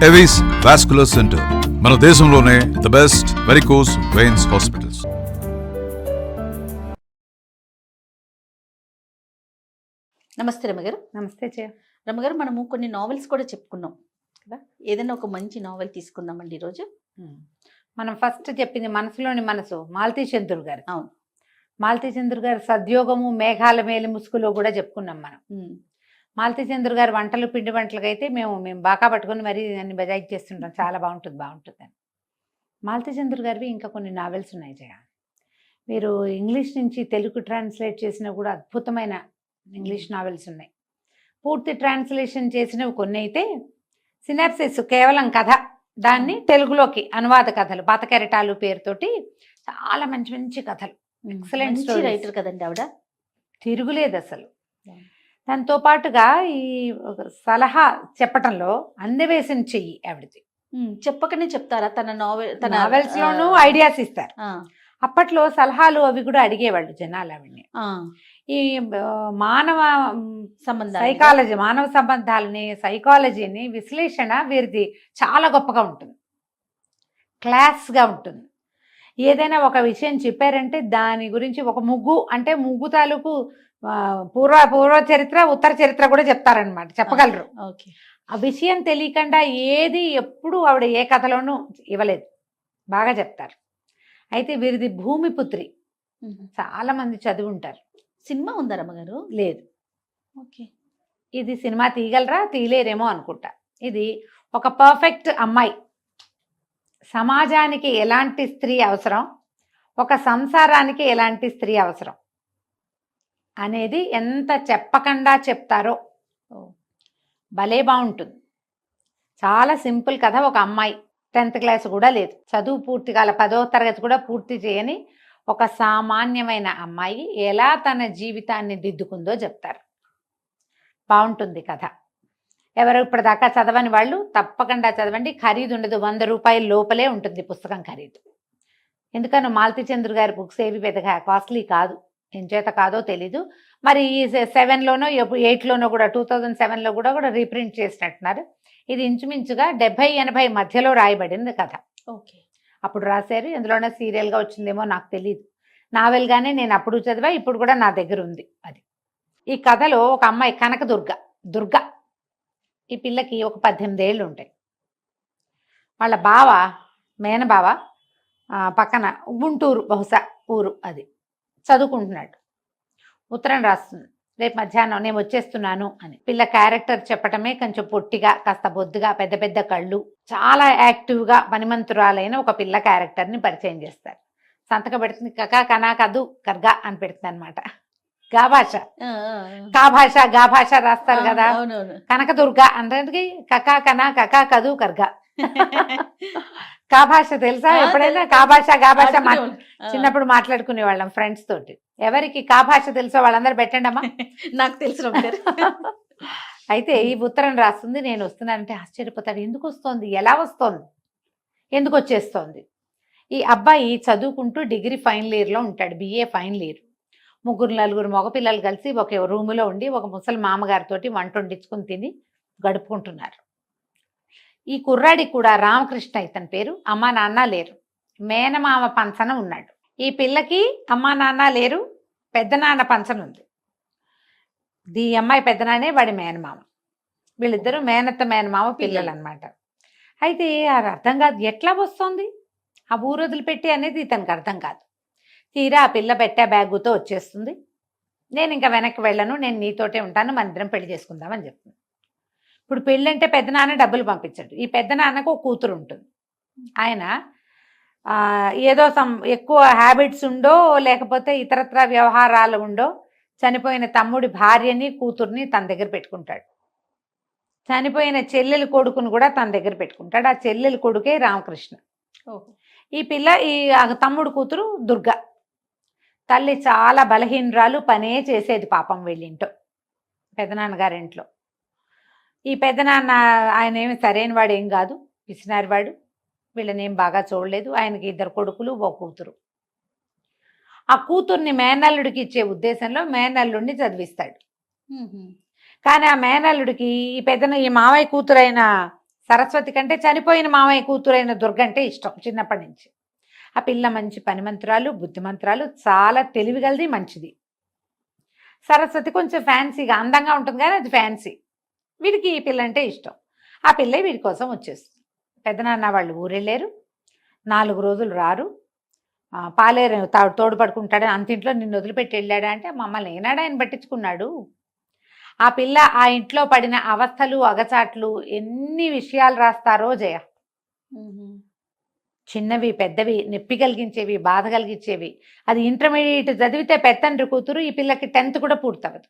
Avis vascular centre మన దేశంలోనే the best varicose veins hospitals. నమస్తే రమగారు. నమస్తే రమగారు, మనము కొన్ని నావెల్స్ కూడా చెప్పుకున్నాం కదా, ఏదైనా ఒక మంచి నావెల్ తీసుకుందామండి ఈరోజు. మనం ఫస్ట్ చెప్పింది మనసులోని మనసు మాలతీ చంద్రుడు గారు. అవును, మాలతీ చంద్రుడు గారు సద్యోగము మేఘాల మేలి ముసుగులో కూడా చెప్పుకున్నాం మనం. మాలతీ చంద్రుడు గారు వంటలు పిండి వంటలకు అయితే మేము బాగా పట్టుకొని మరీ అన్ని బజాయి చేస్తుంటాం, చాలా బాగుంటుంది అని. మాలతీ చంద్రుడు గారివి ఇంకా కొన్ని నావెల్స్ ఉన్నాయి జయ. మీరు ఇంగ్లీష్ నుంచి తెలుగు ట్రాన్స్లేట్ చేసినా కూడా అద్భుతమైన ఇంగ్లీష్ నావెల్స్ ఉన్నాయి. పూర్తి ట్రాన్స్లేషన్ చేసినవి కొన్ని అయితే సినాప్సిస్ కేవలం కథ, దాన్ని తెలుగులోకి అనువాద కథలు పాతకెరటాలు పేరుతోటి చాలా మంచి మంచి కథలు, ఎక్సలెంట్ రైటర్ కదండి ఆవిడ, తిరుగులేదు అసలు. దాంతో పాటుగా ఈ సలహా చెప్పటంలో అందవేసిన చెయ్యి ఆవిడది. చెప్పకనే చెప్తారా తన నావెల్స్ లోనూ ఐడియాస్ ఇస్తారు. అప్పట్లో సలహాలు అవి కూడా అడిగేవాళ్ళు జనాలు ఆవిడ్ని. ఈ మానవ సైకాలజీ, మానవ సంబంధాలని, సైకాలజీని విశ్లేషణ వీరిది చాలా గొప్పగా ఉంటుంది, క్లాస్గా ఉంటుంది. ఏదైనా ఒక విషయం చెప్పారంటే దాని గురించి ఒక ముగ్గు అంటే ముగ్గు తాలూకు పూర్వ చరిత్ర ఉత్తర చరిత్ర కూడా చెప్తారనమాట, చెప్పగలరు. ఆ విషయం తెలియకుండా ఏది ఎప్పుడు ఆవిడ ఏ కథలోనూ ఇవ్వలేదు, బాగా చెప్తారు. అయితే వీరిది భూమిపుత్రి, చాలా మంది చదివి ఉంటారు. సినిమా ఉందా రమ్మగారు? లేదు. ఓకే, ఇది సినిమా తీయగలరా తీయలేరేమో అనుకుంటా. ఇది ఒక పర్ఫెక్ట్ అమ్మాయి, సమాజానికి ఎలాంటి స్త్రీ అవసరం, ఒక సంసారానికి ఎలాంటి స్త్రీ అవసరం అనేది ఎంత చెప్పకుండా చెప్తారో భలే బాగుంటుంది. చాలా సింపుల్ కథ. ఒక అమ్మాయి 10th క్లాస్ కూడా లేదు, చదువు పూర్తి కాల 10వ తరగతి కూడా పూర్తి చేయని ఒక సామాన్యమైన అమ్మాయి ఎలా తన జీవితాన్ని దిద్దుకుందో చెప్తారు. బాగుంటుంది కథ. ఎవరు ఇప్పటిదాకా చదవని వాళ్ళు తప్పకుండా చదవండి. ఖరీదు ఉండదు, 100 రూపాయల లోపలే ఉంటుంది పుస్తకం ఖరీదు. ఎందుకని మాలతీ చంద్రుడు గారి బుక్స్ ఏవి పెద్దగా కాస్ట్లీ కాదు, ఎంచేత కాదో తెలీదు. మరి ఈ 7లోనో 8లోనో కూడా 2007లో కూడా రీప్రింట్ చేసినట్టున్నారు. ఇది ఇంచుమించుగా 70-80 మధ్యలో రాయబడింది కథ. ఓకే, అప్పుడు రాశారు. ఎందులోనే సీరియల్గా వచ్చిందేమో నాకు తెలియదు. నావెల్గానే నేను అప్పుడు చదివా, ఇప్పుడు కూడా నా దగ్గర ఉంది అది. ఈ కథలో ఒక అమ్మాయి దుర్గ. ఈ పిల్లకి ఒక 18 ఏళ్ళు ఉంటాయి. వాళ్ళ బావ, మేనబావ పక్కన గుంటూరు బహుశా ఊరు, అది చదువుకుంటున్నాడు. ఉత్తరం రాస్తుంది, రేపు మధ్యాహ్నం నేను వచ్చేస్తున్నాను అని. పిల్ల క్యారెక్టర్ చెప్పటమే కొంచెం పొట్టిగా, కాస్త బొద్దుగా, పెద్ద పెద్ద కళ్ళు, చాలా యాక్టివ్గా పనిమంతురాలైన ఒక పిల్ల క్యారెక్టర్ని పరిచయం చేస్తారు. సంతకం పెడుతుంది, కకా కనా కదు కర్గా అని పెడుతుంది అనమాట. గా భాష రాస్తారు కదా. కనకదుర్గ అంటే కకా కనా కకా కదు కర్గా. కా భాష తెలుసా? ఎప్పుడైనా గా భాష చిన్నప్పుడు మాట్లాడుకునే వాళ్ళం ఫ్రెండ్స్ తోటి. ఎవరికి కా భాష తెలుసో వాళ్ళందరూ పెట్టండి అమ్మా. నాకు తెలుసు. అయితే ఈ ఉత్తరం రాస్తుంది, నేను వస్తున్నానంటే ఆశ్చర్యపోతాడు. ఎందుకు వస్తోంది, ఎలా వస్తోంది, ఎందుకు వచ్చేస్తోంది. ఈ అబ్బాయి చదువుకుంటూ డిగ్రీ ఫైనల్ ఇయర్లో ఉంటాడు, BA ఫైనల్ ఇయర్. 3-4 మగపిల్లలు కలిసి ఒక రూములో ఉండి ఒక ముసలి మామగారితోటి వంట వండించుకుని తిని గడుపుకుంటున్నారు. ఈ కుర్రాడికి కూడా రామకృష్ణ ఇతని పేరు. అమ్మా నాన్న లేరు, మేనమామ పంచన ఉన్నాడు. ఈ పిల్లకి అమ్మా నాన్న లేరు, పెద్ద నాన్న పంచన ఉంది. ఈ అమ్మాయి పెద్ద నాన్నే, వాడి మేనమామ. వీళ్ళిద్దరూ మేనమామ పిల్లలు అనమాట. అయితే అది అర్థం కాదు, ఎట్లా వస్తుంది ఆ ఊరు వదిలిపెట్టి అనేది ఇతనికి అర్థం కాదు. తీరా ఆ పిల్ల పెట్టే బ్యాగుతో వచ్చేస్తుంది. నేను ఇంకా వెనక్కి వెళ్ళను, నేను నీతోటే ఉంటాను, మన ఇద్దరం పెళ్లి చేసుకుందామని చెప్తుంది. ఇప్పుడు పెళ్ళి అంటే పెద్ద నాన్న డబ్బులు పంపించాడు. ఈ పెద్ద నాన్నకు ఒక కూతురు ఉంటుంది. ఆయన ఏదో ఎక్కువ హ్యాబిట్స్ ఉండో లేకపోతే ఇతరత్ర వ్యవహారాలు ఉండో చనిపోయిన తమ్ముడి భార్యని కూతుర్ని తన దగ్గర పెట్టుకుంటాడు. చనిపోయిన చెల్లెలి కొడుకుని కూడా తన దగ్గర పెట్టుకుంటాడు. ఆ చెల్లెలి కొడుకే రామకృష్ణ. ఈ పిల్ల ఈ తమ్ముడు కూతురు దుర్గ. తల్లి చాలా బలహీనరాలు, పనే చేసేది పాపం వీళ్ళింటో, పెదనాన్నగారింట్లో. ఈ పెద్దనాన్న ఆయన ఏమి సరైన వాడు ఏం కాదు, పిసినారివాడు. వీళ్ళనేం బాగా చూడలేదు. ఆయనకి 2 కొడుకులు, ఒక కూతురు. ఆ కూతుర్ని మేనల్లుడికి ఇచ్చే ఉద్దేశంలో మేనల్లుడిని చదివిస్తాడు. కానీ ఆ మేనల్లుడికి ఈ మావయ్య కూతురైన సరస్వతి కంటే చనిపోయిన మామయ్య కూతురైన దుర్గ అంటే ఇష్టం చిన్నప్పటి నుంచి. ఆ పిల్ల మంచి పనిమంతురాలు, బుద్ధిమంతురాలు, చాలా తెలివిగలది, మంచిది. సరస్వతి కొంచెం ఫ్యాన్సీగా అందంగా ఉంటుంది కానీ అది ఫ్యాన్సీ. వీడికి ఈ పిల్ల అంటే ఇష్టం. ఆ పిల్ల వీడి కోసం వచ్చేస్తుంది. పెద్దనాన్న వాళ్ళు ఊరెళ్ళారు, 4 రోజులు రారు. పాలేరు తోడు పడుకుంటాడు, అంతింట్లో నిన్ను వదిలిపెట్టి వెళ్ళాడా అంటే మమ్మల్ని ఏనాడు ఆయన పట్టించుకున్నాడు. ఆ పిల్ల ఆ ఇంట్లో పడిన అవస్థలు అగచాట్లు ఎన్ని విషయాలు రాస్తారో జయ. చిన్నవి పెద్దవి, నొప్పి కలిగించేవి, బాధ కలిగించేవి. అది ఇంటర్మీడియట్ చదివితే పెత్తండ్రి కూతురు, ఈ పిల్లకి 10th కూడా పూర్తవదు.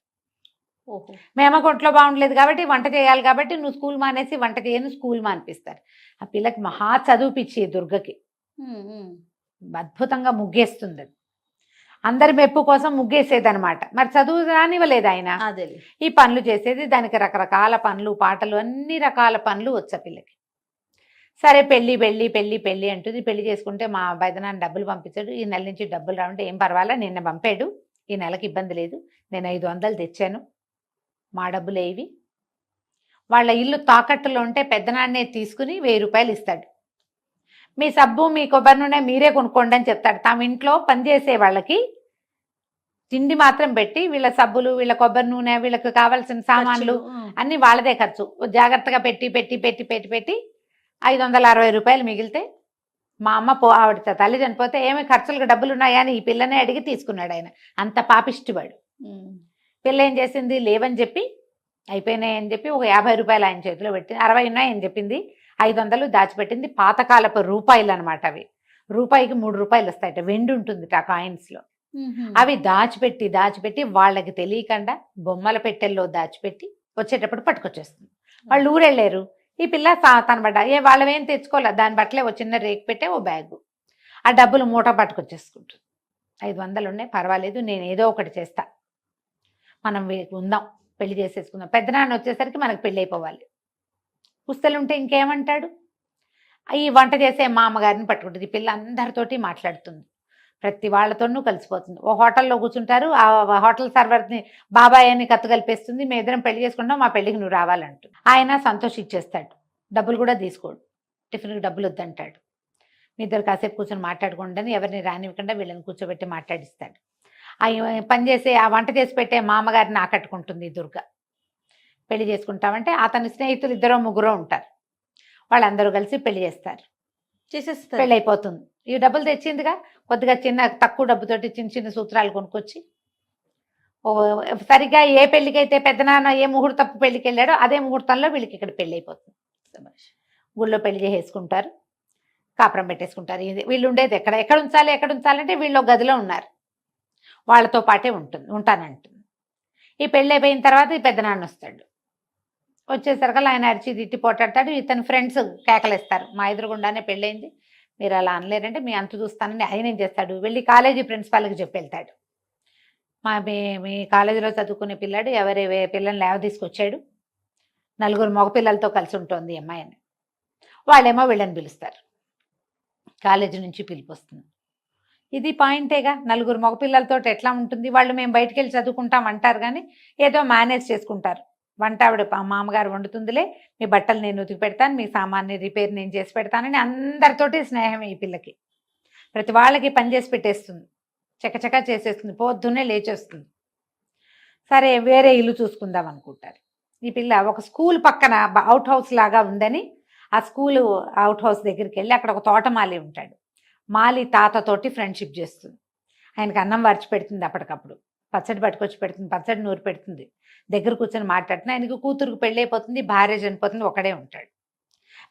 ఓహో. మేమ ఒంట్లో బాగుండలేదు కాబట్టి వంట చేయాలి కాబట్టి నువ్వు స్కూల్ మానేసి వంట చేయను స్కూల్ మానిపిస్తారు. ఆ పిల్లకి మహా చదువుపిచ్చి దుర్గకి అద్భుతంగా ముగ్గేస్తుంది. అది అందరి మెప్పు కోసం ముగ్గేసేదనమాట. మరి చదువు రానివ్వలేదు ఆయన. అదే ఈ పనులు చేసేది, దానికి రకరకాల పనులు, పాటలు, అన్ని రకాల పనులు వచ్చా పిల్లకి. సరే పెళ్ళి పెళ్ళి పెళ్ళి పెళ్ళి అంటుంది. పెళ్లి చేసుకుంటే మా పెదనాన్న డబ్బులు పంపించాడు. ఈ నెల నుంచి డబ్బులు రావంటే ఏం పర్వాలా, నిన్న పంపాడు, ఈ నెలకి ఇబ్బంది లేదు, నేను 500 తెచ్చాను, మా డబ్బులు ఏవి. వాళ్ళ ఇల్లు తాకట్టులో ఉంటే పెద్దనాన్నే తీసుకుని 1000 రూపాయలు ఇస్తాడు. మీ సబ్బు మీ కొబ్బరి నూనె మీరే కొనుక్కోండి అని చెప్తాడు. తమ ఇంట్లో పనిచేసే వాళ్ళకి తిండి మాత్రం పెట్టి వీళ్ళ సబ్బులు, వీళ్ళ కొబ్బరి నూనె, వీళ్ళకి కావాల్సిన సామాన్లు అన్నీ వాళ్ళదే ఖర్చు. జాగ్రత్తగా పెట్టి పెట్టి పెట్టి పెట్టి పెట్టి 560 రూపాయలు మిగిలితే మా అమ్మ ఆవిడ తల్లి చనిపోతే ఏమి ఖర్చులకు డబ్బులు ఉన్నాయా అని ఈ పిల్లనే అడిగి తీసుకున్నాడు ఆయన. అంత పాపిష్టివాడు. పిల్ల ఏం చేసింది, లేవని చెప్పి అయిపోయినాయని చెప్పి ఒక 50 రూపాయలు ఆయన చేతిలో పెట్టి 60 ఉన్నాయని చెప్పింది, 500 దాచిపెట్టింది. పాతకాలపు రూపాయలు అనమాట అవి. రూపాయికి 3 రూపాయలు వస్తాయట, వెండి ఉంటుంది ఆ కాయిన్స్లో. అవి దాచిపెట్టి దాచిపెట్టి వాళ్ళకి తెలియకుండా బొమ్మల పెట్టెల్లో దాచిపెట్టి వచ్చేటప్పుడు పట్టుకొచ్చేస్తుంది. వాళ్ళు ఊరెళ్ళారు. ఈ పిల్ల తన బట్ట వాళ్ళవేం తెచ్చుకోలే, దాని బట్టలే ఓ చిన్న రేకు పెట్టే ఓ బ్యాగు. ఆ డబ్బులు మూట పట్టుకొచ్చేసుకుంటుంది. 500 ఉన్నాయి, పర్వాలేదు, నేను ఏదో ఒకటి చేస్తా, మనం ఉందాం, పెళ్లి చేసేసుకుందాం. పెద్దనాన్న వచ్చేసరికి మనకు పెళ్ళి అయిపోవాలి. పుస్తలుంటే ఇంకేమంటాడు. ఈ వంట చేసే మా అమ్మగారిని పట్టుకుంటుంది. ఈ పిల్ల అందరితోటి మాట్లాడుతుంది, ప్రతి వాళ్ళతోనూ కలిసిపోతుంది. ఓ హోటల్లో కూర్చుంటారు, ఆ హోటల్ సర్వర్ని బాబాయ్ అని కత్తు కలిపేస్తుంది. మేము ఇద్దరం పెళ్లి చేసుకుంటాం, మా పెళ్లికి నువ్వు రావాలంటుంది. ఆయన సంతోషించేస్తాడు, డబ్బులు కూడా తీసుకోడు, టిఫిన్కి డబ్బులు వద్దంటాడు. మీ ఇద్దరు కాసేపు కూర్చొని మాట్లాడుకోండి అని ఎవరిని రానివ్వకుండా వీళ్ళని కూర్చోబెట్టి మాట్లాడిస్తాడు. పనిచేసే ఆ వంట చేసి పెట్టే మా అమ్మగారిని ఆకట్టుకుంటుంది దుర్గ. పెళ్లి చేసుకుంటామంటే అతని స్నేహితులు 2-3 ఉంటారు, వాళ్ళందరూ కలిసి పెళ్లి చేస్తారు, చేసేస్తారు. పెళ్ళి అయిపోతుంది. ఈ డబ్బులు తెచ్చిందిగా, కొద్దిగా చిన్న తక్కువ డబ్బుతోటి చిన్న చిన్న సూత్రాలు కొనుక్కొచ్చి సరిగ్గా ఏ పెళ్ళికైతే పెద్దనాన్న ఏ ముహూర్తపు పెళ్ళికి వెళ్ళాడో అదే ముహూర్తంలో వీళ్ళకి ఇక్కడ పెళ్ళి అయిపోతుంది. గుళ్ళో పెళ్లి చేసేసుకుంటారు, కాపురం పెట్టేసుకుంటారు. వీళ్ళు ఉండేది ఎక్కడ ఉంచాలంటే వీళ్ళు గదిలో ఉన్నారు, వాళ్ళతో పాటే ఉంటానంటుంది. ఈ పెళ్ళి అయిపోయిన తర్వాత ఈ పెద్దనాన్న వస్తాడు. వచ్చేసరికి ఆయన అరిచి తిట్టి పోటాడతాడు. ఇతని ఫ్రెండ్స్ కేకలేస్తారు, మా ఎదురుగుండానే పెళ్ళైంది, మీరు అలా అనలేరంటే మీ అంత చూస్తానని ఆయన ఏం చేస్తాడు, వెళ్ళి కాలేజీ ప్రిన్సిపాల్కి చెప్పి వెళ్తాడు. మీ కాలేజీలో చదువుకునే పిల్లాడు ఎవరి పిల్లల్ని లేవ తీసుకొచ్చాడు, 4 మగపిల్లలతో కలిసి ఉంటుంది ఈ అమ్మాయి అని. వాళ్ళేమో వీళ్ళని పిలుస్తారు, కాలేజీ నుంచి పిలుపు వస్తుంది. ఇది పాయింటేగా, 4 మగపిల్లలతో ఎట్లా ఉంటుంది. వాళ్ళు మేము బయటికి వెళ్ళి చదువుకుంటాం అంటారు కానీ ఏదో మేనేజ్ చేసుకుంటారు. వంట ఆవిడ మామగారు వండుతుందిలే, మీ బట్టలు నేను ఉతికి పెడతాను, మీ సామాన్ని రిపేర్ నేను చేసి పెడతానని అందరితోటి స్నేహమే ఈ పిల్లకి. ప్రతి వాళ్ళకి పని చేసి పెట్టేస్తుంది, చకచకా చేసేస్తుంది, పొద్దున్నే లేచేస్తుంది. సరే వేరే ఇల్లు చూసుకుందాం అనుకుంటారు. ఈ పిల్ల ఒక స్కూల్ పక్కన అవుట్ హౌస్ లాగా ఉందని ఆ స్కూల్ అవుట్ హౌస్ దగ్గరికి వెళ్ళి అక్కడ ఒక తోటమాలి ఉంటాడు. మాలి తాతతోటి ఫ్రెండ్షిప్ చేస్తుంది. ఆయనకి అన్నం వార్చి పెడుతుంది, అప్పటికప్పుడు పచ్చడి పట్టుకొచ్చి పెడుతుంది, పచ్చడి నూరి పెడుతుంది, దగ్గర కూర్చొని మాట్లాడుతుంది. ఆయనకు కూతురుకు పెళ్ళి అయిపోతుంది, భార్య చనిపోతుంది, ఒకడే ఉంటాడు.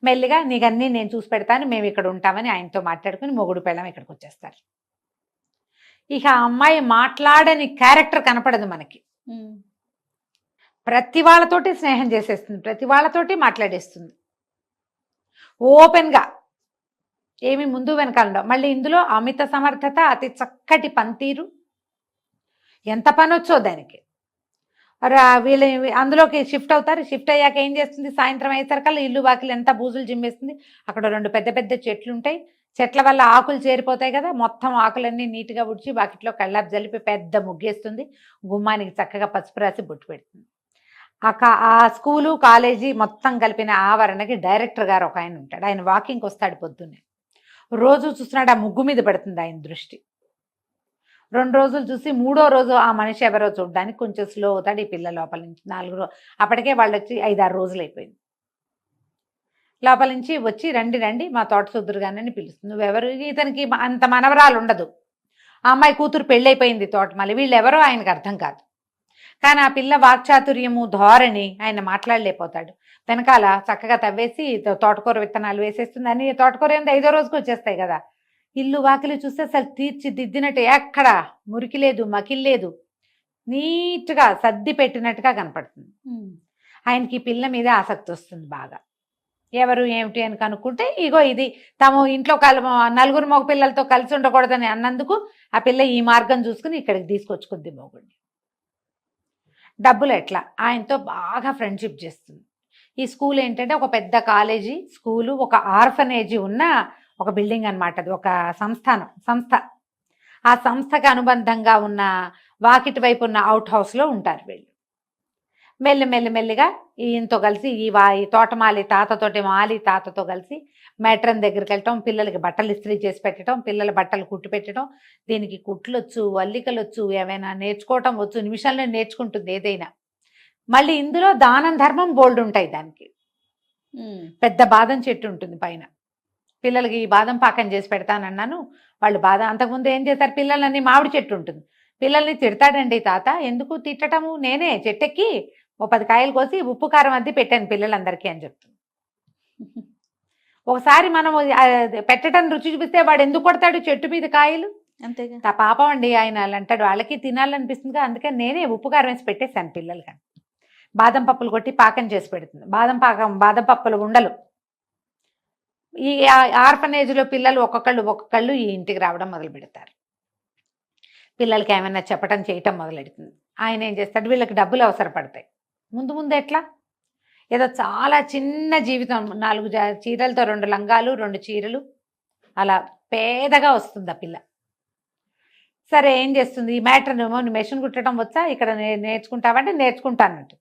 మెల్లిగా నీకన్నీ నేను చూసి పెడతాను, మేము ఇక్కడ ఉంటామని ఆయనతో మాట్లాడుకుని మొగుడు పెళ్ళం ఇక్కడికి వచ్చేస్తారు. ఇక ఆ అమ్మాయి మాట్లాడని క్యారెక్టర్ కనపడదు మనకి. ప్రతి వాళ్ళతోటి స్నేహం చేసేస్తుంది, ప్రతి వాళ్ళతోటి మాట్లాడేస్తుంది ఓపెన్గా, ఏమి ముందు వెనకాలంలో. మళ్ళీ ఇందులో అమిత సమర్థత, అతి చక్కటి పనితీరు, ఎంత పని వచ్చో దానికి. వీళ్ళు అందులోకి షిఫ్ట్ అవుతారు. షిఫ్ట్ అయ్యాక ఏం చేస్తుంది, సాయంత్రం అయ్యేసరికల్లా ఇల్లు వాకిలు ఎంత బూజులు జిమ్మేస్తుంది. అక్కడ 2 పెద్ద పెద్ద చెట్లు ఉంటాయి, చెట్ల వల్ల ఆకులు చేరిపోతాయి కదా, మొత్తం ఆకులన్నీ నీట్గా ఉడిచి వాకిట్లో కళ్ళాపు జలిపి పెద్ద ముగ్గేస్తుంది. గుమ్మానికి చక్కగా పసుపు రాసి బొట్టు పెడుతుంది. ఆ స్కూలు కాలేజీ మొత్తం కలిపిన ఆవరణకి డైరెక్టర్ గారు ఒక ఆయన ఉంటాడు. ఆయన వాకింగ్కి వస్తాడు పొద్దున్నే. రోజు చూస్తున్నాడు, ఆ ముగ్గు మీద పడుతుంది ఆయన దృష్టి. 2 రోజులు చూసి 3వ రోజు ఆ మనిషి ఎవరో చూడడానికి కొంచెం స్లో అవుతాడు. ఈ పిల్ల లోపల నుంచి 4 రోజు, అప్పటికే వాళ్ళు వచ్చి 5-6 రోజులు అయిపోయింది. లోపల నుంచి వచ్చి రండి రండి మా తోట సుద్దురు గానని పిలుస్తుంది. నువ్వెవరు? ఇతనికి అంత మనవరాలు ఉండదు. ఆ అమ్మాయి కూతురు పెళ్ళైపోయింది తోటమాలి. వీళ్ళు ఎవరో ఆయనకు అర్థం కాదు. కానీ ఆ పిల్ల వాక్చాతుర్యము ధోరణి ఆయన మాట్లాడలేకపోతాడు. వెనకాల చక్కగా తవ్వేసి తోటకూర విత్తనాలు వేసేస్తుంది. అని తోటకూర ఏంది 5వ రోజుకి వచ్చేస్తాయి కదా. ఇల్లు వాకిలి చూస్తే అసలు తీర్చిదిద్దినట్టు, ఎక్కడ మురికి లేదు, మకిలి లేదు, నీట్గా సర్ది పెట్టినట్టుగా కనపడుతుంది. ఆయనకి ఈ పిల్ల మీద ఆసక్తి వస్తుంది బాగా. ఎవరు ఏమిటి అని కనుక్కుంటే ఇగో ఇది తాము ఇంట్లో నలుగురు మగ పిల్లలతో కలిసి ఉండకూడదని అన్నందుకు ఆ పిల్ల ఈ మార్గం చూసుకుని ఇక్కడికి తీసుకొచ్చుకుంది మొగుడిని. డబ్బులు ఎట్లా ఆయనతో బాగా ఫ్రెండ్షిప్ చేస్తుంది. ఈ స్కూల్ ఏంటంటే ఒక పెద్ద కాలేజీ స్కూలు, ఒక ఆర్ఫనేజీ ఉన్న ఒక బిల్డింగ్ అనమాట. అది ఒక సంస్థ. ఆ సంస్థకు అనుబంధంగా ఉన్న వాకిటి వైపు ఉన్న అవుట్ హౌస్లో ఉంటారు వీళ్ళు. మెల్లిగా ఈయనతో కలిసి ఈ తోటమాలి తాతతోటి మాలి తాతతో కలిసి మేట్రన్ దగ్గరికి వెళ్ళటం, పిల్లలకి బట్టలు ఇస్త్రీ చేసి పెట్టడం, పిల్లల బట్టలు కుట్టు పెట్టడం, దీనికి కుట్లొచ్చు, అల్లికలు వచ్చు, ఏమైనా నేర్చుకోవటం వచ్చు, నిమిషాల్లో నేర్చుకుంటుంది ఏదైనా. మళ్ళీ ఇందులో దానం ధర్మం బోల్డ్ ఉంటాయి. దానికి పెద్ద బాదం చెట్టు ఉంటుంది పైన. పిల్లలకి ఈ బాదం పాకం చేసి పెడతానన్నాను. వాళ్ళు బాదం అంతకుముందు ఏం చేస్తారు, పిల్లలన్నీ మామిడి చెట్టు ఉంటుంది. పిల్లల్ని తిడతాడండి తాత. ఎందుకు తిట్టటము, నేనే చెట్టెక్కి 10 కాయలు కోసి ఉప్పు కారం అద్ది పెట్టాను పిల్లలందరికీ అని చెప్తుంది. ఒకసారి మనం పెట్టడం రుచి చూపిస్తే వాడు ఎందుకు కొడతాడు చెట్టు మీద కాయలు? అంతేగా. పాపం అండి ఆయన అలా అంటాడు. వాళ్ళకి తినాలనిపిస్తుంది, అందుకని నేనే ఉప్పు కారం వేసి పెట్టేశాను పిల్లలకి. బాదం పప్పులు కొట్టి పాకం చేసి పెడుతుంది. బాదం పప్పులు ఉండలు. ఈ ఆర్ఫనేజ్లో పిల్లలు ఒక్కొక్కళ్ళు ఈ ఇంటికి రావడం మొదలు పెడతారు. పిల్లలకి ఏమైనా చెప్పడం చేయటం మొదలెడుతుంది. ఆయన ఏం చేస్తాడు, వీళ్ళకి డబ్బులు అవసరపడతాయి. ముందు ఎట్లా, ఏదో చాలా చిన్న జీవితం, 4 చీరలతో 2 లంగాలు 2 చీరలు అలా పేదగా వస్తుంది ఆ పిల్ల. సరే ఏం చేస్తుంది, ఈ మ్యాటర్ ఏమో నువ్వు మెషిన్ కుట్టడం వచ్చా, ఇక్కడ నేర్చుకుంటావంటే నేర్చుకుంటానంటు.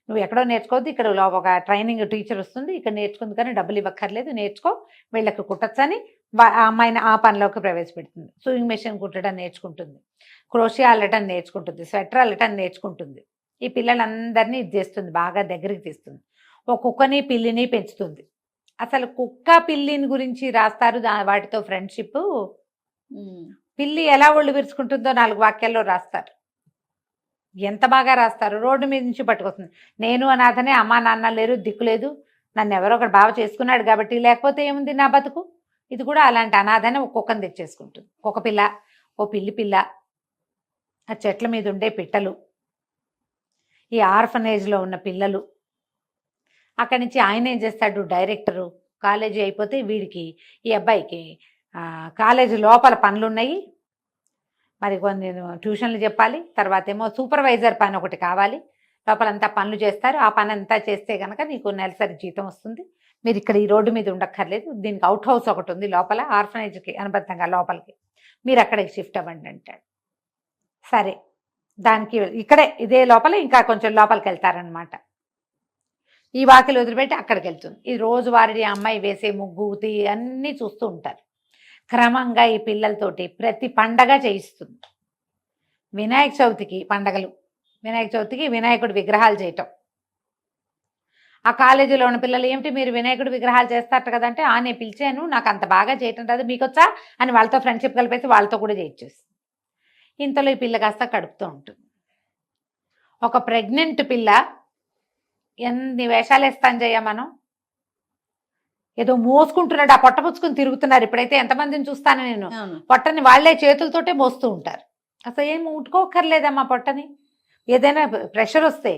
నువ్వు ఎక్కడో నేర్చుకోవద్దు, ఇక్కడ ఒక ట్రైనింగ్ టీచర్ వస్తుంది, ఇక్కడ నేర్చుకుంది కానీ డబ్బులు ఇవ్వక్కర్లేదు, నేర్చుకో, వీళ్ళకి కుట్టచ్చని ఆ అమ్మాయిని ఆ పనిలోకి ప్రవేశపెడుతుంది. సూయింగ్ మెషిన్ కుట్టడం నేర్చుకుంటుంది, క్రోషియా అల్లటం నేర్చుకుంటుంది, స్వెటర్ అల్లటం నేర్చుకుంటుంది. ఈ పిల్లలందరినీ ఇది చేస్తుంది, బాగా దగ్గరికి తీస్తుంది. ఒక కుక్కని పిల్లిని పెంచుతుంది. అసలు కుక్క పిల్లిని గురించి రాస్తారు, వాటితో ఫ్రెండ్షిప్. పిల్లి ఎలా ఒళ్ళు విరుచుకుంటుందో 4 వాక్యాల్లో రాస్తారు. ఎంత బాగా రాస్తారు. రోడ్డు మీద నుంచి పట్టుకొస్తుంది. నేను అనాథనే, అమ్మా నాన్న లేరు, దిక్కు లేదు, నన్ను ఎవరో ఒకటి బాగా చేసుకున్నాడు కాబట్టి, లేకపోతే ఏముంది నా బతుకు. ఇది కూడా అలాంటి అనాథనే ఒక కుక్కను తెచ్చేసుకుంటుంది. ఒక పిల్ల, ఓ పిల్ల, ఆ చెట్ల మీద ఉండే పిట్టలు, ఈ ఆర్ఫనేజ్లో ఉన్న పిల్లలు. అక్కడి నుంచి ఆయన ఏం చేస్తాడు, డైరెక్టరు. కాలేజీ అయిపోతే వీడికి, ఈ అబ్బాయికి కాలేజీ లోపల పనులు ఉన్నాయి, మరి కొన్ని ట్యూషన్లు చెప్పాలి, తర్వాత ఏమో సూపర్వైజర్ పని ఒకటి కావాలి, లోపలంతా పనులు చేస్తారు. ఆ పని అంతా చేస్తే కనుక నీకు నెలసరి జీతం వస్తుంది, మీరు ఇక్కడ ఈ రోడ్డు మీద ఉండక్కర్లేదు, దీనికి అవుట్ హౌస్ ఒకటి ఉంది లోపల ఆర్ఫనేజ్కి అనుబంధంగా లోపలికి, మీరు అక్కడికి షిఫ్ట్ అవ్వండి అంటాడు. సరే, దానికి ఇక్కడే ఇదే లోపల ఇంకా కొంచెం లోపలికి వెళ్తారనమాట. ఈ వాకిలు వదిలిపెట్టి అక్కడికి వెళ్తుంది. ఈ రోజువారీ అమ్మాయి వేసే ముగ్గు అన్నీ చూస్తూ ఉంటారు. క్రమంగా ఈ పిల్లలతోటి ప్రతి పండగ చేయిస్తుంది. వినాయక చవితికి పండగలు, వినాయక చవితికి వినాయకుడి విగ్రహాలు చేయటం. ఆ కాలేజీలో ఉన్న పిల్లలు, ఏమిటి మీరు వినాయకుడి విగ్రహాలు చేస్తారట కదంటే, నేను పిలిచాను, నాకు అంత బాగా చేయటం రాదు, మీకొచ్చా అని వాళ్ళతో ఫ్రెండ్షిప్ కలిపేసి వాళ్ళతో కూడా చేయించేసి. ఇంతలో ఈ పిల్ల కాస్త కడుపుతూ ఉంటుంది. ఒక ప్రెగ్నెంట్ పిల్ల, ఎన్ని వేషాలు వేస్తాను జయ మనం, ఏదో మోసుకుంటున్నాడు, ఆ పొట్ట పుచ్చుకుని తిరుగుతున్నారు. ఇప్పుడైతే ఎంతమందిని చూస్తాను నేను, పొట్టని వాళ్లే చేతులతోటే మోస్తూ ఉంటారు. అసలు ఏం ముట్టుకోకర్లేదమ్మా పొట్టని. ఏదైనా ప్రెషర్ వస్తే,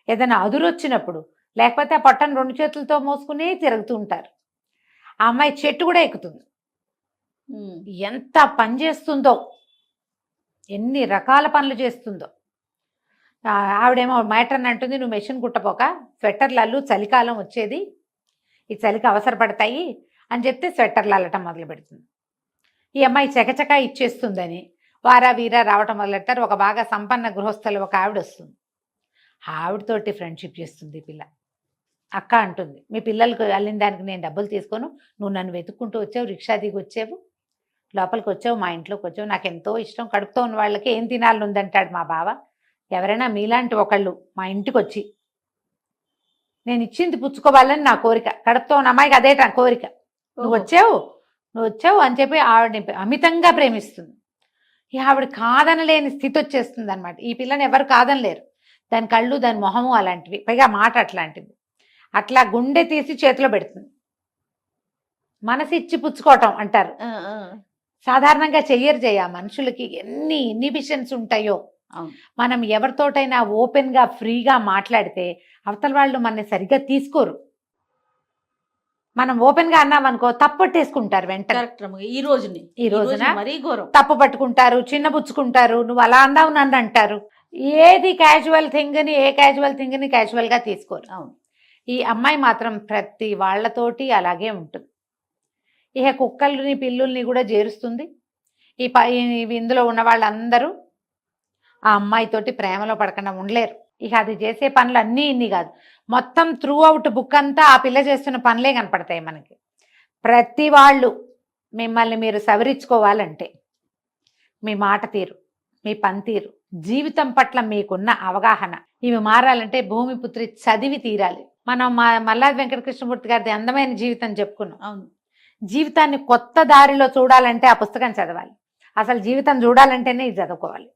ఏదైనా అదురు వచ్చినప్పుడు, లేకపోతే ఆ పొట్టని 2 చేతులతో మోసుకునే తిరుగుతూ ఉంటారు. ఆ అమ్మాయి చెట్టు కూడా ఎక్కుతుంది. ఎంత పని చేస్తుందో, ఎన్ని రకాల పనులు చేస్తుందో. ఆవిడేమో మ్యాటర్ అంటుంది, నువ్వు మెషిన్ కుట్టపోక స్వెట్టర్లు అల్లు, చలికాలం వచ్చేది, ఈ చలికి అవసరపడతాయి అని చెప్తే స్వెట్టర్లు అల్లటం మొదలు పెడుతుంది. ఈ అమ్మాయి చకచక ఇచ్చేస్తుందని వారా వీరా రావటం మొదలెడతారు. ఒక బాగా సంపన్న గృహస్థులు ఒక ఆవిడ వస్తుంది. ఆవిడతోటి ఫ్రెండ్షిప్ చేస్తుంది ఈ పిల్ల. అక్క అంటుంది, మీ పిల్లలకు అల్లిన దానికి నేను డబ్బులు తీసుకోను, నువ్వు నన్ను వెతుక్కుంటూ వచ్చావు, రిక్షా దిగి వచ్చావు, లోపలికి వచ్చావు, మా ఇంట్లోకి వచ్చావు, నాకు ఎంతో ఇష్టం, కడుపుతో ఉన్న వాళ్ళకి ఏం తినాలని ఉందంటాడు మా బావ. ఎవరైనా మీలాంటి ఒకళ్ళు మా ఇంటికి వచ్చి నేను ఇచ్చింది పుచ్చుకోవాలని నా కోరిక, కడుపుతో ఉన్న అమ్మాయికి అదే కోరిక, నువ్వు వచ్చావు అని చెప్పి ఆవిడని అమితంగా ప్రేమిస్తుంది. ఇక ఆవిడ కాదనలేని స్థితి వచ్చేస్తుంది అనమాట. ఈ పిల్లని ఎవరు కాదనలేరు, దాని కళ్ళు దాని మొహము అలాంటివి, పైగా మాట అట్లాంటిది. అట్లా గుండె తీసి చేతిలో పెడుతుంది. మనసు ఇచ్చి పుచ్చుకోవటం అంటారు, సాధారణంగా చెయ్యరు. మనుషులకి ఎన్ని ఇన్హిబిషన్స్ ఉంటాయో. మనం ఎవరితోటైనా ఓపెన్గా ఫ్రీగా మాట్లాడితే అవతల వాళ్ళు మనని సరిగ్గా తీసుకోరు. మనం ఓపెన్గా అన్నామనుకో తప్పట్టేసుకుంటారు వెంటనే. ఈ రోజున మరీ ఘోరం, తప్పు పట్టుకుంటారు, చిన్నపుచ్చుకుంటారు, నువ్వు అలా అన్నావు నన్ను అంటారు. ఏది క్యాజువల్ థింగ్ని ఏ క్యాజువల్ థింగ్ని క్యాజువల్గా తీసుకోరు. అవును. ఈ అమ్మాయి మాత్రం ప్రతి వాళ్ళతోటి అలాగే ఉంటుంది. ఇక కుక్కల్ని పిల్లుల్ని కూడా చేరుస్తుంది. ఇందులో ఉన్న వాళ్ళందరూ ఆ అమ్మాయితోటి ప్రేమలో పడకుండా ఉండలేరు. ఇక అది చేసే పనులు అన్నీ ఇన్ని కాదు, మొత్తం త్రూ అవుట్ బుక్ అంతా ఆ పిల్ల చేస్తున్న పనులే కనపడతాయి మనకి. ప్రతి వాళ్ళు మిమ్మల్ని మీరు సవరించుకోవాలంటే మీ మాట తీరు, మీ పనితీరు, జీవితం పట్ల మీకున్న అవగాహన ఇవి మారాలంటే భూమిపుత్రి చదివి తీరాలి. మనం మల్లాది వెంకటకృష్ణమూర్తి గారిది అందమైన జీవితం చెప్పుకున్నాం. అవును. జీవితాన్ని కొత్త దారిలో చూడాలంటే ఆ పుస్తకం చదవాలి. అసలు జీవితం చూడాలంటేనే ఇది చదువుకోవాలి.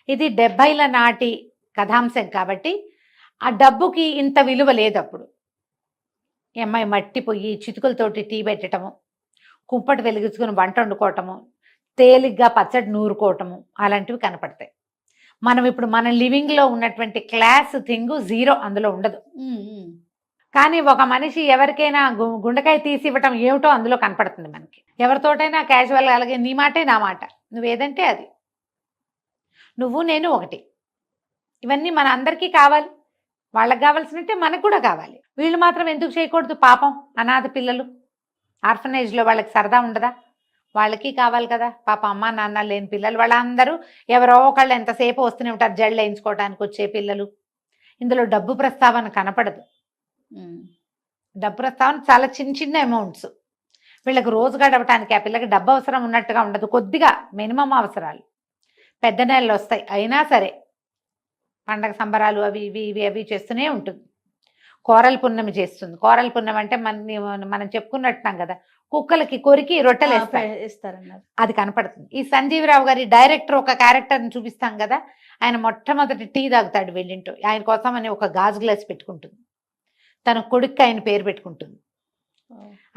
ఇది 70ల నాటి కథాంశం కాబట్టి ఆ డబ్బుకి ఇంత విలువ లేదు. అప్పుడు ఈ అమ్మాయి మట్టి పొయ్యి చితుకులతోటి టీ పెట్టడము, కుంపటి వెలిగించుకుని వంట వండుకోవటము, తేలిగ్గా పచ్చడి నూరుకోవటము అలాంటివి కనపడతాయి. మనం ఇప్పుడు మన లివింగ్లో ఉన్నటువంటి క్లాస్ థింగ్ జీరో అందులో ఉండదు. కానీ ఒక మనిషి ఎవరికైనా గుండెకాయ తీసి ఇవ్వటం ఏమిటో అందులో కనపడుతుంది మనకి. ఎవరితోటైనా క్యాజువల్గా అలాగే నీ మాటే నా మాట, నువ్వేదంటే అది, నువ్వు నేను ఒకటి, ఇవన్నీ మన అందరికీ కావాలి. వాళ్ళకి కావాల్సినట్టే మనకు కూడా కావాలి. వీళ్ళు మాత్రం ఎందుకు చేయకూడదు? పాపం అనాథ పిల్లలు ఆర్ఫనేజ్లో వాళ్ళకి సరదా ఉండదా? వాళ్ళకి కావాలి కదా. పాప అమ్మ నాన్న లేని పిల్లలు వాళ్ళందరూ ఎవరో ఒకళ్ళు ఎంతసేపు వస్తూనే ఉంటారు, జళ్ళు వేయించుకోవడానికి వచ్చే పిల్లలు. ఇందులో డబ్బు ప్రస్తావన కనపడదు. డబ్బు ప్రస్తావన చాలా చిన్న చిన్న అమౌంట్స్. వీళ్ళకి రోజు గడవటానికి ఆ పిల్లకి డబ్బు అవసరం ఉన్నట్టుగా ఉండదు, కొద్దిగా మినిమం అవసరాలు. పెద్ద నెలలు వస్తాయి అయినా సరే పండగ సంబరాలు అవి ఇవి ఇవి అవి చేస్తూనే ఉంటుంది. కోరల పున్నమి చేస్తుంది. కోరల పున్నమి అంటే మనం చెప్పుకున్నట్టున్నాం కదా, కుక్కలకి కొరికి రొట్టెలు వేస్తారన్నారు, అది కనపడుతుంది. ఈ సంజీవరావు గారి డైరెక్టర్ ఒక క్యారెక్టర్ని చూపిస్తాం కదా, ఆయన మొట్టమొదటి టీ తాగుతాడు వీళ్ళింటూ. ఆయన కోసం అని ఒక గాజు గ్లాస్ పెట్టుకుంటుంది, తన కొడుక్కి ఆయన పేరు పెట్టుకుంటుంది.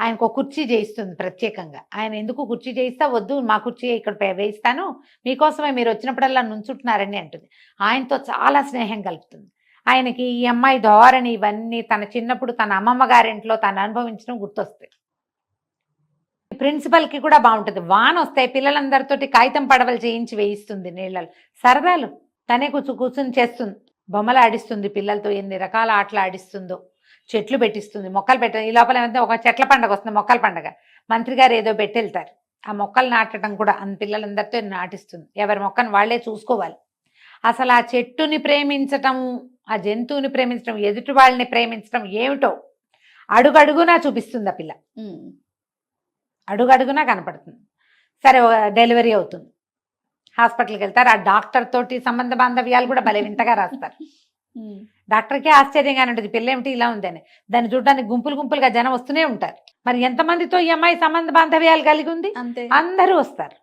ఆయనకు ఒక కుర్చీ చేయిస్తుంది ప్రత్యేకంగా. ఆయన ఎందుకు కుర్చీ చేయిస్తా, వద్దు మా కుర్చీ ఇక్కడ వేయిస్తాను, మీకోసమే మీరు వచ్చినప్పుడల్లా నుంచుంటున్నారని అంటుంది. ఆయనతో చాలా స్నేహం కలుపుతుంది. ఆయనకి ఈ అమ్మాయి ధోరణి ఇవన్నీ తన చిన్నప్పుడు తన అమ్మమ్మ గారింట్లో తను అనుభవించడం గుర్తొస్తాయి. ప్రిన్సిపల్కి కూడా బాగుంటుంది. వాన వస్తాయి, పిల్లలందరితోటి కాగితం పడవలు చేయించి వేయిస్తుంది నీళ్ళలో, సరదాలు. తనే కూర్చుని చేస్తుంది, బొమ్మలు ఆడిస్తుంది పిల్లలతో, ఎన్ని రకాల ఆటలు ఆడిస్తుందో, చెట్లు పెట్టిస్తుంది, మొక్కలు పెట్ట. ఈ లోపల ఏమంటే ఒక చెట్ల పండుగ వస్తుంది, మొక్కల పండుగ, మంత్రి గారు ఏదో పెట్టెళ్తారు, ఆ మొక్కలు నాటడం కూడా పిల్లలందరితో నాటిస్తుంది. ఎవరి మొక్కను వాళ్ళే చూసుకోవాలి. అసలు ఆ చెట్టుని ప్రేమించటం, ఆ జంతువుని ప్రేమించడం, ఎదుటి వాళ్ళని ప్రేమించడం ఏమిటో అడుగడుగునా చూపిస్తుంది ఆ పిల్ల, అడుగడుగునా కనపడుతుంది. సరే డెలివరీ అవుతుంది, హాస్పిటల్కి వెళ్తారు. ఆ డాక్టర్ తోటి సంబంధ బాంధవ్యాలు కూడా భలే వింతగా రాస్తారు. డాక్టర్కే ఆశ్చర్యంగానే ఉంటుంది, పిల్ల ఏమిటి ఇలా ఉందని. దాన్ని చూడడానికి గుంపులు గుంపులుగా జనం వస్తూనే ఉంటారు. మరి ఎంతమందితో ఈ అమ్మాయి సంబంధ బాంధవ్యాలు కలిగి ఉంది? అందరూ వస్తారు.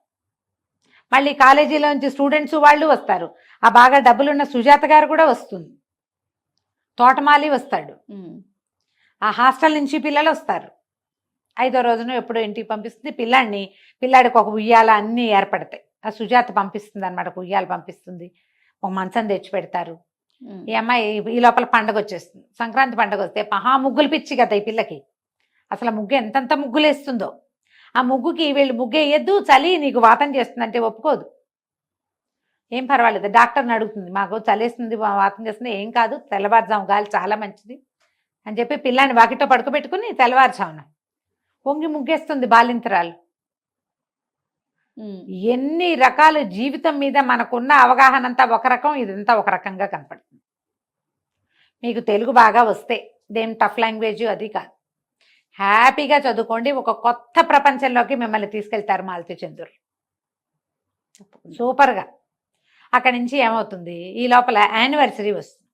మళ్ళీ కాలేజీలోంచి స్టూడెంట్స్ వాళ్ళు వస్తారు. ఆ బాగా డబ్బులున్న సుజాత గారు కూడా వస్తుంది, తోటమాలి వస్తాడు, ఆ హాస్టల్ నుంచి పిల్లలు వస్తారు. 5వ రోజున ఎప్పుడో ఇంటికి పంపిస్తుంది పిల్లాడిని. పిల్లాడికి ఒక ఉయ్యాల అన్నీ ఏర్పడతాయి. ఆ సుజాత పంపిస్తుంది అనమాట, ఒక ఉయ్యాల పంపిస్తుంది, ఒక మంచం తెచ్చి పెడతారు. ఈ అమ్మాయి ఈ లోపల పండగ వచ్చేస్తుంది. సంక్రాంతి పండగ వస్తే మహా ముగ్గులు పిచ్చి కదా ఈ పిల్లకి. అసలు ముగ్గు ఎంతంత ముగ్గులు వేస్తుందో. ఆ ముగ్గుకి వీళ్ళు ముగ్గు వేయద్దు, చలి నీకు వాతం చేస్తుందంటే ఒప్పుకోదు. ఏం పర్వాలేదు, డాక్టర్ని అడుగుతుంది, మాకు చలేస్తుంది వాతం చేస్తుంది, ఏం కాదు, తెల్లవారుజాము గాలి చాలా మంచిది అని చెప్పి పిల్లాన్ని వాకిట్లో పడుకోబెట్టుకుని తెల్లవారుజామున పొంగి ముగ్గేస్తుంది బాలింతరాలు. ఎన్ని రకాల జీవితం మీద మనకున్న అవగాహన అంతా ఒక రకం, ఇదంతా ఒక రకంగా కనపడుతుంది. మీకు తెలుగు బాగా వస్తే ఇదేం టఫ్ లాంగ్వేజ్ అది కాదు, హ్యాపీగా చదువుకోండి. ఒక కొత్త ప్రపంచంలోకి మిమ్మల్ని తీసుకెళ్తారు మాలతి చంద్రులు, సూపర్గా. అక్కడి నుంచి ఏమవుతుంది, ఈ లోపల యానివర్సరీ వస్తుంది.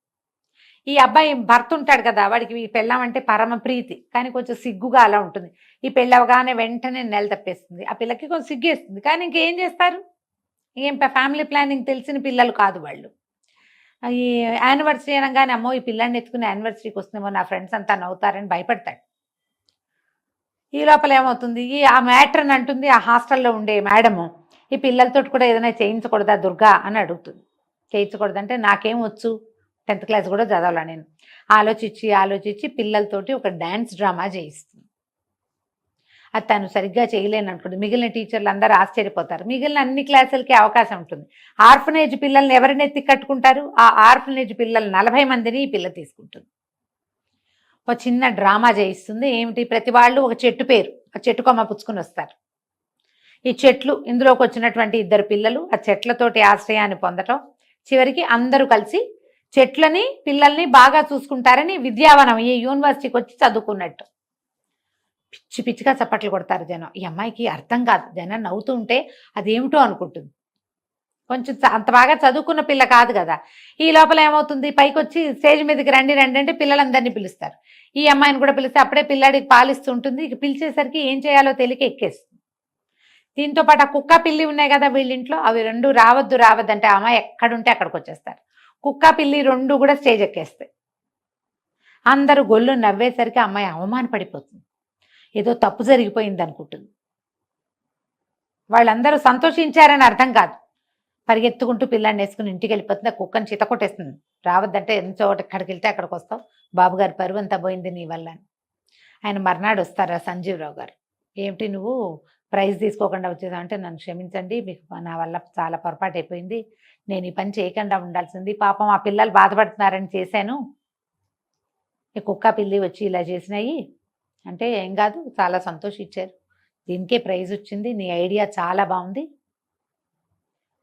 ఈ అబ్బాయి భర్త ఉంటాడు కదా, వాడికి ఈ పెళ్ళం అంటే పరమ ప్రీతి, కానీ కొంచెం సిగ్గుగా అలా ఉంటుంది. ఈ పెళ్ళవగానే వెంటనే నెల తప్పేస్తుంది. ఆ పిల్లకి కొంచెం సిగ్గేస్తుంది, కానీ ఇంకేం చేస్తారు, ఏం ఫ్యామిలీ ప్లానింగ్ తెలిసిన పిల్లలు కాదు వాళ్ళు. ఈ యానివర్సరీ అనగానే అమ్మో ఈ పిల్లాన్ని ఎత్తుకుని యానివర్సరీకి వస్తుందేమో నా ఫ్రెండ్స్ అంతా నవ్వుతారని భయపడతాడు. ఈ లోపల ఏమవుతుంది, ఆ మ్యాటర్ అని అంటుంది ఆ హాస్టల్లో ఉండే మేడము, ఈ పిల్లలతో కూడా ఏదైనా చేయించకూడదా దుర్గా అని అడుగుతుంది. చేయించకూడదంటే నాకేం వచ్చు, 10th క్లాస్ కూడా చదవాలా నేను. ఆలోచించి పిల్లలతోటి ఒక డ్యాన్స్ డ్రామా చేయిస్తుంది. అది తను సరిగ్గా చేయలేను అనుకుంటుంది. మిగిలిన టీచర్లు అందరూ ఆశ్చర్యపోతారు. మిగిలిన అన్ని క్లాసులకి అవకాశం ఉంటుంది. ఆర్ఫనేజ్ పిల్లల్ని ఎవరిని ఎత్తి కట్టుకుంటారు, ఆ ఆర్ఫనేజ్ పిల్లలు 40 మందిని ఈ పిల్ల తీసుకుంటుంది. ఒక చిన్న డ్రామా చేయిస్తుంది. ఏమిటి, ప్రతి వాళ్ళు ఒక చెట్టు పేరు, ఆ చెట్టు కొమ్మ పుచ్చుకుని వస్తారు. ఈ చెట్లు, ఇందులోకి వచ్చినటువంటి 2 పిల్లలు ఆ చెట్లతోటి ఆశ్రయాన్ని పొందటం, చివరికి అందరూ కలిసి చెట్లని పిల్లల్ని బాగా చూసుకుంటారని విద్యావనం ఈ యూనివర్సిటీకి వచ్చి చదువుకున్నట్టు. పిచ్చిగా చప్పట్లు కొడతారు జనం. ఈ అమ్మాయికి అర్థం కాదు, జనం నవ్వుతూ ఉంటే అదేమిటో అనుకుంటుంది. కొంచెం అంత బాగా చదువుకున్న పిల్ల కాదు కదా. ఈ లోపల ఏమవుతుంది, పైకి వచ్చి స్టేజ్ మీదకి రండి అంటే పిల్లలందరినీ పిలుస్తారు. ఈ అమ్మాయిని కూడా పిలిస్తే అప్పుడే పిల్లాడికి పాలిస్తుంటుంది. ఇక పిలిచేసరికి ఏం చేయాలో తెలియక ఎక్కేస్తుంది. దీంతో పాటు ఆ కుక్క పిల్లి ఉన్నాయి కదా వీళ్ళింట్లో, అవి 2 రావద్దు అంటే ఆ అమ్మాయి ఎక్కడుంటే అక్కడికి వచ్చేస్తారు. కుక్క పిల్లి 2 కూడా స్టేజ్ ఎక్కేస్తాయి. అందరూ గొల్లు నవ్వేసరికి అమ్మాయి అవమాన పడిపోతుంది. ఏదో తప్పు జరిగిపోయింది అనుకుంటుంది. వాళ్ళందరూ సంతోషించారని అర్థం కాదు. పరిగెత్తుకుంటూ పిల్లాన్ని వేసుకుని ఇంటికి వెళ్ళిపోతుంది. ఆ కుక్కని చిత కొట్టేస్తుంది. రావద్దంటే ఎంతో ఎక్కడికి వెళ్తే అక్కడికి వస్తావు, బాబుగారు పరువు అంతా పోయింది నీ వల్ల. ఆయన మర్నాడు వస్తారా సంజీవరావు గారు, ఏమిటి నువ్వు ప్రైజ్ తీసుకోకుండా వచ్చేసావు అంటే, నన్ను క్షమించండి, మీకు నా వల్ల చాలా పొరపాటు అయిపోయింది, నేను ఈ పని చేయకుండా ఉండాల్సింది, పాపం ఆ పిల్లలు బాధపడుతున్నారని చేశాను, ఈ కుక్క పిల్లి వచ్చి ఇలా చేసినాయి అంటే, ఏం కాదు చాలా సంతోషించారు, దీనికే ప్రైజ్ వచ్చింది, నీ ఐడియా చాలా బాగుంది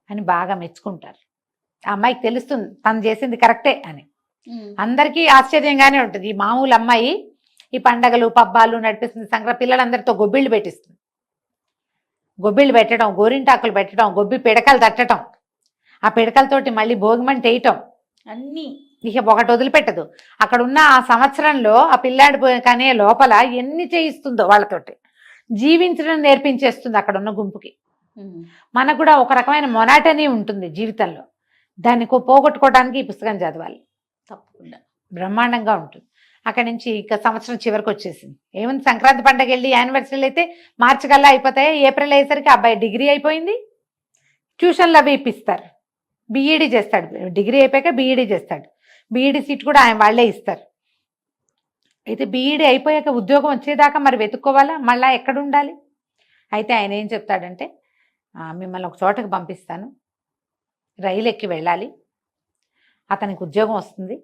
అని బాగా మెచ్చుకుంటారు. ఆ అమ్మాయికి తెలుస్తుంది తను చేసింది కరెక్టే అని. అందరికీ ఆశ్చర్యంగానే ఉంటుంది. ఈ మామూలు అమ్మాయి ఈ పండగలు పబ్బాలు నడిపిస్తుంది, సంక్రాంతి పిల్లలందరితో గొబ్బిళ్ళు పెట్టిస్తుంది. గొబ్బిళ్ళు పెట్టడం, గోరింటాకులు పెట్టడం, గొబ్బి పిడకలు తట్టడం, ఆ పిడకలతోటి మళ్ళీ భోగిమంట వేయటం అన్నీ ఇక ఒకటి వదిలిపెట్టదు. అక్కడ ఉన్న ఆ సంవత్సరంలో ఆ పిల్లాడి కనే లోపల ఎన్ని చేయిస్తుందో వాళ్ళతోటి జీవించడం నేర్పించేస్తుంది అక్కడ ఉన్న గుంపుకి. మనకు కూడా ఒక రకమైన మొనాటనీ ఉంటుంది జీవితంలో, దాన్ని పోగొట్టుకోవడానికి ఈ పుస్తకం చదవాలి, తప్పకుండా బ్రహ్మాండంగా ఉంటుంది. అక్కడి నుంచి ఇక సంవత్సరం చివరికి వచ్చేసింది. ఏముంది, సంక్రాంతి పండగ వెళ్ళి యానివర్సరీలు అయితే మార్చి కల్లా అయిపోతాయి. ఏప్రిల్ అయ్యేసరికి అబ్బాయి డిగ్రీ అయిపోయింది, ట్యూషన్లు అవి ఇప్పిస్తారు, బీఈడీ చేస్తాడు. డిగ్రీ అయిపోయాక బీఈడీ చేస్తాడు. బీఈడీ సీట్ కూడా ఆయన వాళ్ళే ఇస్తారు. అయితే బీఈడీ అయిపోయాక ఉద్యోగం వచ్చేదాకా మరి వెతుక్కోవాలా, మళ్ళీ ఎక్కడ ఉండాలి. అయితే ఆయన ఏం చెప్తాడంటే, మిమ్మల్ని ఒక చోటకి పంపిస్తాను, రైలు ఎక్కి వెళ్ళాలి, అతనికి ఉద్యోగం వస్తుంది,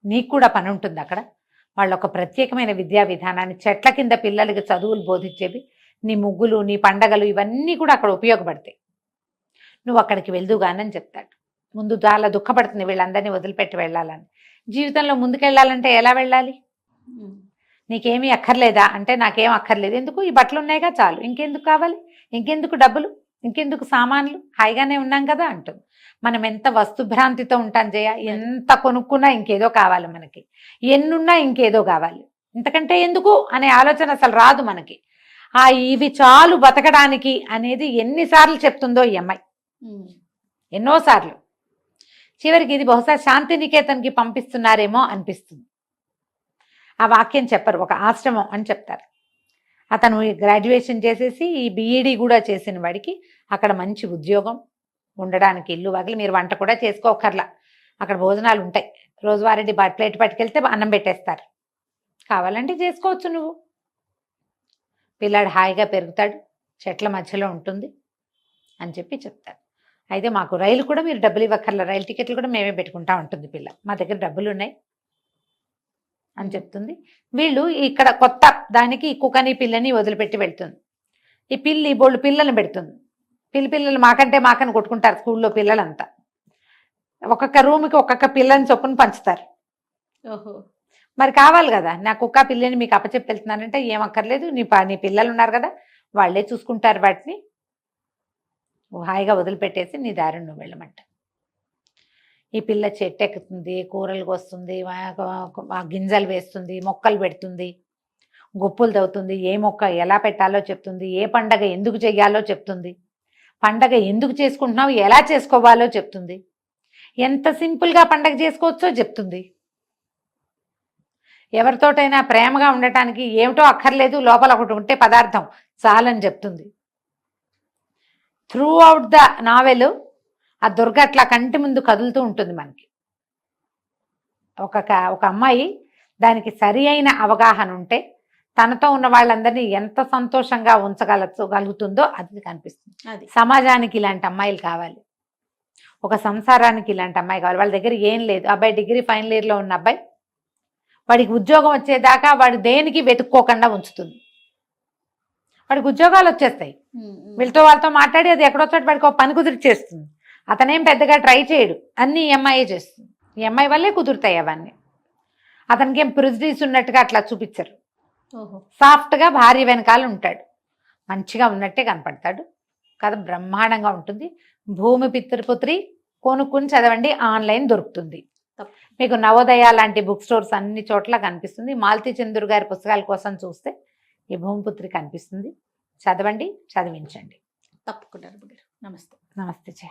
నీకు కూడా పని ఉంటుంది అక్కడ, వాళ్ళు ఒక ప్రత్యేకమైన విద్యా విధానాన్ని, చెట్ల కింద పిల్లలకి చదువులు బోధించేవి, నీ ముగ్గులు నీ పండగలు ఇవన్నీ కూడా అక్కడ ఉపయోగపడతాయి, నువ్వు అక్కడికి వెళ్దుగానని చెప్తాడు. ముందు చాలా దుఃఖపడుతుంది వీళ్ళందరినీ వదిలిపెట్టి వెళ్ళాలని. జీవితంలో ముందుకెళ్ళాలంటే ఎలా వెళ్ళాలి, నీకేమీ అక్కర్లేదా అంటే, నాకేం అక్కర్లేదు, ఎందుకు ఈ బట్టలు ఉన్నాయిగా చాలు, ఇంకెందుకు కావాలి, ఇంకెందుకు డబ్బులు, ఇంకెందుకు సామాన్లు, హాయిగానే ఉన్నాం కదా అంటుంది. మనం ఎంత వస్తుభ్రాంతితో ఉంటాం జయ, ఎంత కొనుక్కున్నా ఇంకేదో కావాలి మనకి, ఎన్నున్నా ఇంకేదో కావాలి, ఇంతకంటే ఎందుకు అనే ఆలోచన అసలు రాదు మనకి. ఇవి చాలు బతకడానికి అనేది ఎన్నిసార్లు చెప్తుందో ఈ అమ్మాయి, ఎన్నోసార్లు. చివరికి ఇది బహుశా శాంతినికేతన్కి పంపిస్తున్నారేమో అనిపిస్తుంది. ఆ వాక్యం చెప్పరు, ఒక ఆశ్రమం అని చెప్తారు. అతను గ్రాడ్యుయేషన్ చేసేసి ఈ బీఈడీ కూడా చేసిన వాడికి అక్కడ మంచి ఉద్యోగం, ఉండడానికి ఇల్లు వగిలి, మీరు వంట కూడా చేసుకోకర్లా, అక్కడ భోజనాలు ఉంటాయి, రోజువారీ ప్లేట్ పట్టుకెళ్తే అన్నం పెట్టేస్తారు, కావాలంటే చేసుకోవచ్చు నువ్వు. పిల్లాడు హాయిగా పెరుగుతాడు, చెట్ల మధ్యలో ఉంటుంది అని చెప్పి చెప్తారు. అయితే మాకు రైలు కూడా మీరు డబ్బులు ఇవ్వక్కర్లా, రైలు టికెట్లు కూడా మేమే పెట్టుకుంటా ఉంటుంది పిల్ల, మా దగ్గర డబ్బులు ఉన్నాయి అని చెప్తుంది. వీళ్ళు ఇక్కడ కొత్త దానికి ఈ కుక్కని పిల్లని వదిలిపెట్టి వెళ్తుంది. ఈ పిల్లి బోళ్ళు పిల్లల్ని పెడుతుంది. పిల్లలు మాకని కొట్టుకుంటారు స్కూల్లో పిల్లలంతా. ఒక్కొక్క రూమ్కి ఒక్కొక్క పిల్లని చొప్పున పంచుతారు. ఓహో. మరి కావాలి కదా, నా కుక్క పిల్లని మీకు అప్పచెప్పి వెళ్తున్నానంటే ఏమక్కర్లేదు, నీ పిల్లలు ఉన్నారు కదా, వాళ్ళే చూసుకుంటారు వాటిని, హాయిగా వదిలిపెట్టేసి నీ దారిని నువ్వు వెళ్ళమంట. ఈ పిల్ల చెట్టు ఎక్కుతుంది, కూరలకు వస్తుంది, గింజలు వేస్తుంది, మొక్కలు పెడుతుంది, గొప్పులు తవ్వుతుంది, ఏ మొక్క ఎలా పెట్టాలో చెప్తుంది, ఏ పండగ ఎందుకు చెయ్యాలో చెప్తుంది, పండగ ఎందుకు చేసుకుంటున్నావు ఎలా చేసుకోవాలో చెప్తుంది, ఎంత సింపుల్గా పండగ చేసుకోవచ్చో చెప్తుంది. ఎవరితోటైనా ప్రేమగా ఉండటానికి ఏమిటో అక్కర్లేదు, లోపల ఒకటి ఉంటే పదార్థం చాలని చెప్తుంది. త్రూ అవుట్ ద నావెల్ ఆ దుర్గ అట్లా కంటి ముందు కదులుతూ ఉంటుంది మనకి. ఒక అమ్మాయి దానికి సరి అయిన అవగాహన ఉంటే తనతో ఉన్న వాళ్ళందరినీ ఎంత సంతోషంగా ఉంచగలుగుతుందో అది కనిపిస్తుంది. అది సమాజానికి ఇలాంటి అమ్మాయిలు కావాలి, ఒక సంసారానికి ఇలాంటి అమ్మాయి కావాలి. వాళ్ళ దగ్గర ఏం లేదు, అబ్బాయి డిగ్రీ ఫైనల్ ఇయర్లో ఉన్న అబ్బాయి, వాడికి ఉద్యోగం వచ్చేదాకా వాడు దేనికి వెతుక్కోకుండా ఉంచుతుంది. వాడికి ఉద్యోగాలు వచ్చేస్తాయి, వీళ్ళతో వాళ్ళతో మాట్లాడి అది ఎక్కడో చోట వాడికి ఒక పని కుదిరిచేస్తుంది. అతనేం పెద్దగా ట్రై చేయడు, అన్నీ ఎంఐఏ చేస్తుంది. ఈ అమ్మాయి వల్లే కుదురుతాయి అవన్నీ. అతనికి ఏం ప్రిజడీస్ ఉన్నట్టుగా అట్లా చూపించరు. ఓహో. సాఫ్ట్గా భార్య వెనకాల ఉంటాడు, మంచిగా ఉన్నట్టే కనపడతాడు. కథ బ్రహ్మాండంగా ఉంటుంది. భూమి పితృపుత్రి కొనుక్కుని చదవండి, ఆన్లైన్ దొరుకుతుంది మీకు. నవోదయ లాంటి బుక్ స్టోర్స్ అన్ని చోట్ల కనిపిస్తుంది. మాలతీ చంద్రు గారి పుస్తకాల కోసం చూస్తే ఈ భూమిపుత్రి కనిపిస్తుంది. చదవండి, చదివించండి. తప్పకుండా. నమస్తే. నమస్తే.